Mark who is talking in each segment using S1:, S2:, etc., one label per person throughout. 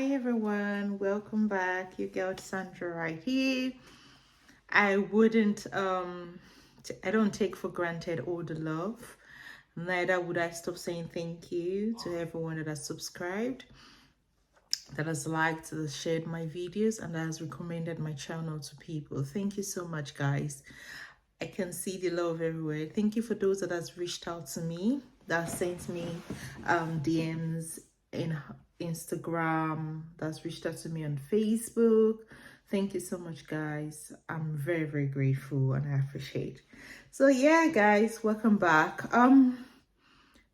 S1: Hi everyone, welcome back. Your girl Sandra right here. I wouldn't I don't take for granted all the love. Neither would I stop saying thank you to everyone that has subscribed, that has liked, that has shared my videos, and that has recommended my channel to people. Thank you so much, guys. I can see the love everywhere. Thank you for those that has reached out to me, that sent me DMs in Instagram, that's reached out to me on Facebook. Thank you so much, guys. I'm very, very grateful and I appreciate. So yeah, guys, welcome back.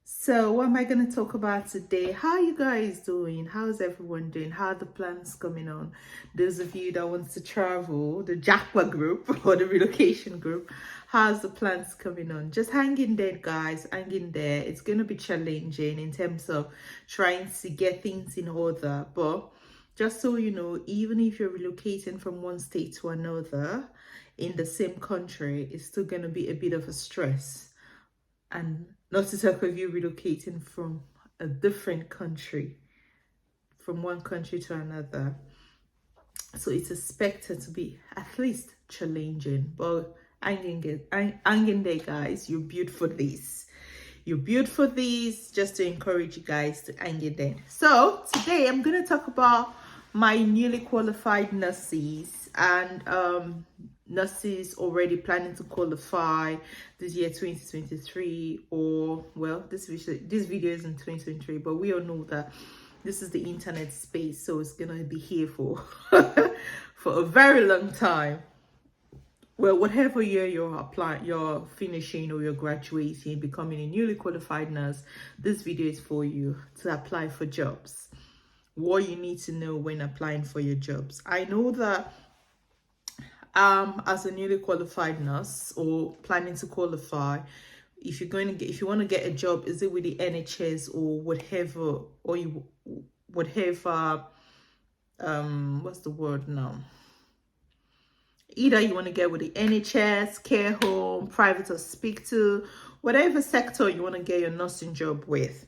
S1: So what am I going to talk about today? How are you guys doing? How's everyone doing? How are the plans coming on? Those of you that wants to travel, the Jackpot group or the relocation group, how's the plans coming on? Just hang in there, guys. Hang in there. It's going to be challenging in terms of trying to get things in order. But just so you know, even if you're relocating from one state to another in the same country, it's still going to be a bit of a stress. And not to talk of you relocating from a different country, from one country to another. So it's expected to be at least challenging. But hang in there, guys. You're built for this. You're built for this, just to encourage you guys to hang in there. So today I'm going to talk about my newly qualified nurses and nurses already planning to qualify this year 2023, or well, this video is in 2023, but we all know that this is the internet space, so it's gonna be here for for a very long time. Well, whatever year you're applying, you're finishing, or you're graduating, becoming a newly qualified nurse, this video is for you to apply for jobs. What you need to know when applying for your jobs. I know that as a newly qualified nurse or planning to qualify, if you want to get a job, is it with the NHS or whatever, or whatever, what's the word now? Either you want to get with the NHS, care home, private hospital, whatever sector you want to get your nursing job with.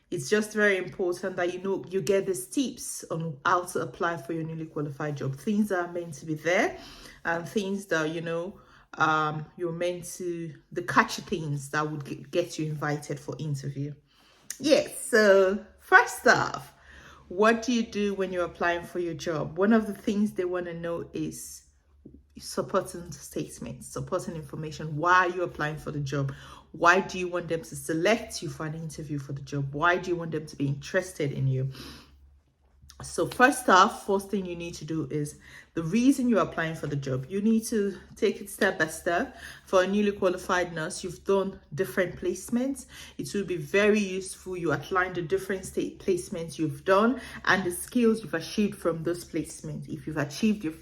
S1: It's just very important that you get these tips on how to apply for your newly qualified job. Things that are meant to be there, and things that you're meant to, the catchy things that would get you invited for interview. Yes. So first off, what do you do when you're applying for your job? One of the things they want to know is supporting statements, supporting information. Why are you applying for the job? Why do you want them to select you for an interview for the job? Why do you want them to be interested in you? So first thing you need to do is the reason you're applying for the job. You need to take it step by step. For a newly qualified nurse, you've done different placements. It will be very useful. You outline the different state placements you've done and the skills you've achieved from those placements. If you've achieved your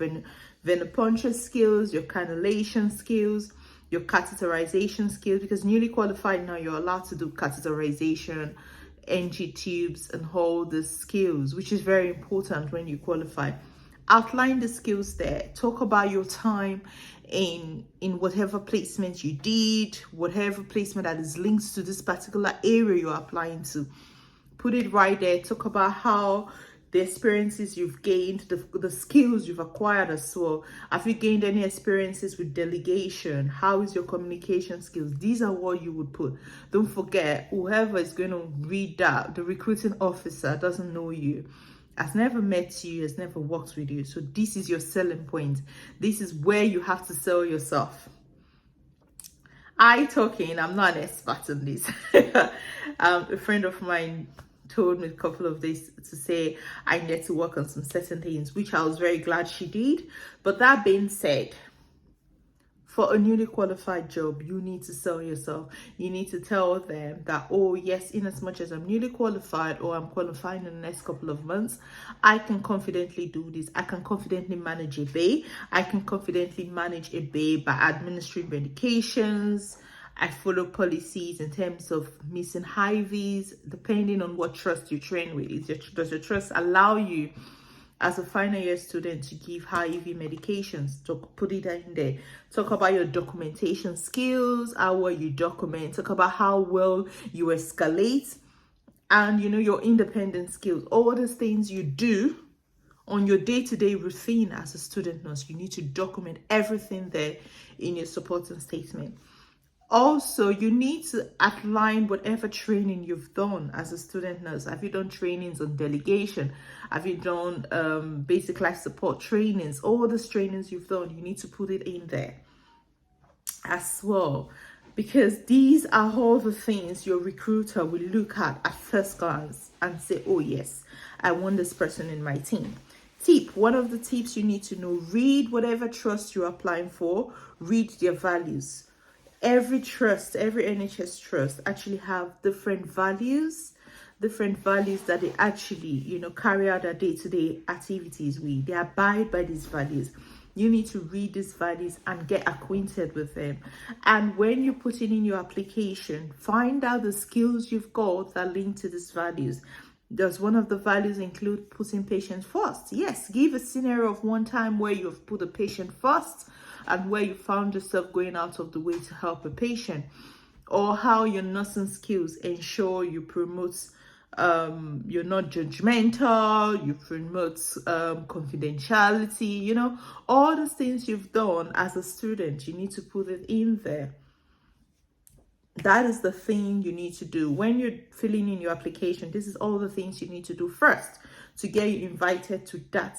S1: venipuncture skills, your cannulation skills, your catheterization skills, because newly qualified now you're allowed to do catheterization, NG tubes, and all the skills, which is very important when you qualify. Outline the skills there. Talk about your time in whatever placement you did, whatever placement that is linked to this particular area you're applying to. Put it right there. Talk about how the experiences you've gained, the skills you've acquired as well. Have you gained any experiences with delegation? How is your communication skills? These are what you would put. Don't forget, whoever is going to read that, the recruiting officer doesn't know you, has never met you, has never worked with you. So this is your selling point. This is where you have to sell yourself. I'm not an expert on this. A friend of mine told me a couple of days to say I need to work on some certain things, which I was very glad she did. But that being said, for a newly qualified job, you need to sell yourself. You need to tell them that, oh yes, in as much as I'm newly qualified or I'm qualifying in the next couple of months, I can confidently do this. I can confidently manage a bay. I can confidently manage a bay by administering medications. I follow policies in terms of missing HIVs, depending on what trust you train with. Does your trust allow you as a final year student to give HIV medications? To put it in there. Talk about your documentation skills, how well you document. Talk about how well you escalate, and your independent skills. All these things you do On your day-to-day routine as a student nurse, you need to document everything there in your supporting statement. Also, you need to outline whatever training you've done as a student nurse. Have you done trainings on delegation? Have you done basic life support trainings? All these trainings you've done, you need to put it in there as well, because these are all the things your recruiter will look at first glance and say, oh yes, I want this person in my team. One of the tips you need to know: read whatever trust you're applying for, read their values. Every trust, every NHS trust actually have different values that they actually, carry out their day-to-day activities with. They abide by these values. You need to read these values and get acquainted with them. And when you're putting in your application, find out the skills you've got that link to these values. Does one of the values include putting patients first? Yes, give a scenario of one time where you've put a patient first and where you found yourself going out of the way to help a patient, or how your nursing skills ensure you promote, you're not judgmental, you promote confidentiality, all the things you've done as a student, you need to put it in there. That is the thing you need to do when you're filling in your application. This is all the things you need to do first to get you invited to that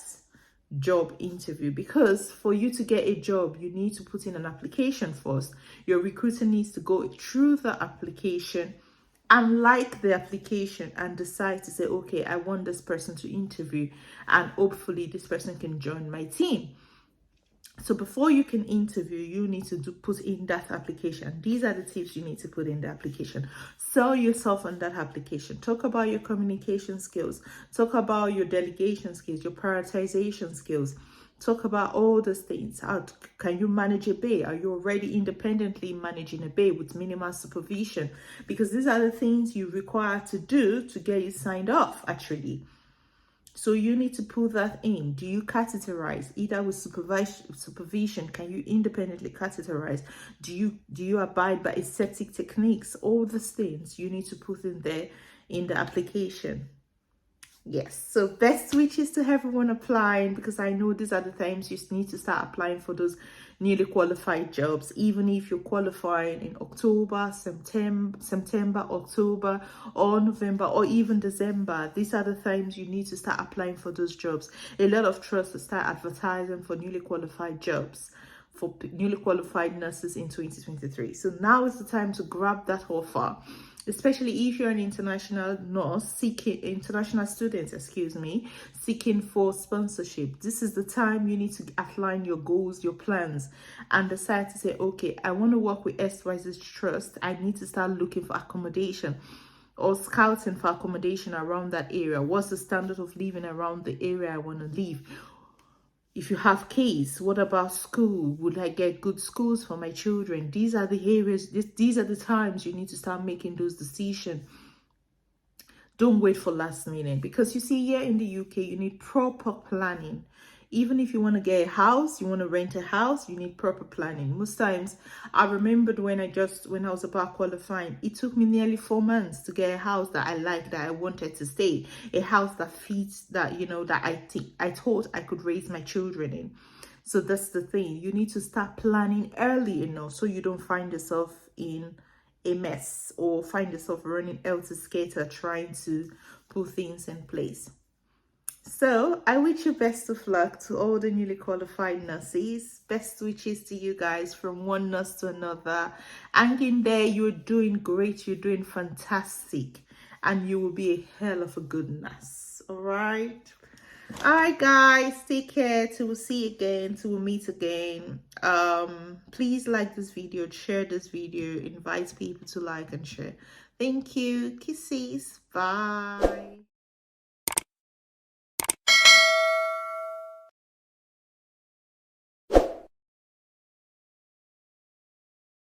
S1: job interview, because for you to get a job, you need to put in an application first. Your recruiter needs to go through the application and like the application and decide to say, okay, I want this person to interview, and hopefully this person can join my team. So before you can interview, you need to put in that application. These are the tips you need to put in the application. Sell yourself on that application. Talk about your communication skills. Talk about your delegation skills, your prioritization skills. Talk about all those things. How can you manage a bay? Are you already independently managing a bay with minimal supervision? Because these are the things you require to do to get you signed off, actually. So you need to put that in. Do you catheterize? Either with supervision, can you independently catheterize? Do you abide by aseptic techniques? All these things you need to put in there in the application. Yes, so best wishes to everyone applying, because I know these are the times you need to start applying for those newly qualified jobs. Even if you're qualifying in October, September, October, or November, or even December, these are the times you need to start applying for those jobs. A lot of trusts start advertising for newly qualified jobs, for newly qualified nurses in 2023. So now is the time to grab that offer, especially if you're an international nurse international student, seeking for sponsorship. This is the time you need to outline your goals, your plans, and decide to say, okay, I want to work with XYZ Trust. I need to start looking for accommodation or scouting for accommodation around that area. What's the standard of living around the area I want to live? If you have kids, what about school? Would I get good schools for my children? These are the areas, these are the times you need to start making those decisions. Don't wait for last minute, because you see, here in the UK, you need proper planning. Even if you want to get a house, you want to rent a house, you need proper planning. Most times, I remembered when I was about qualifying, it took me nearly 4 months to get a house that I liked, that I wanted to stay. A house that fits, that, that I thought I could raise my children in. So that's the thing. You need to start planning early enough so you don't find yourself in a mess or find yourself running helter-skelter trying to put things in place. So I wish you best of luck to all the newly qualified nurses. Best wishes to you guys from one nurse to another. And in there, you're doing great. You're doing fantastic. And you will be a hell of a good nurse. All right. All right, guys. Take care. Till we'll see you again. Till we'll meet again. Please like this video. Share this video. Invite people to like and share. Thank you. Kisses. Bye.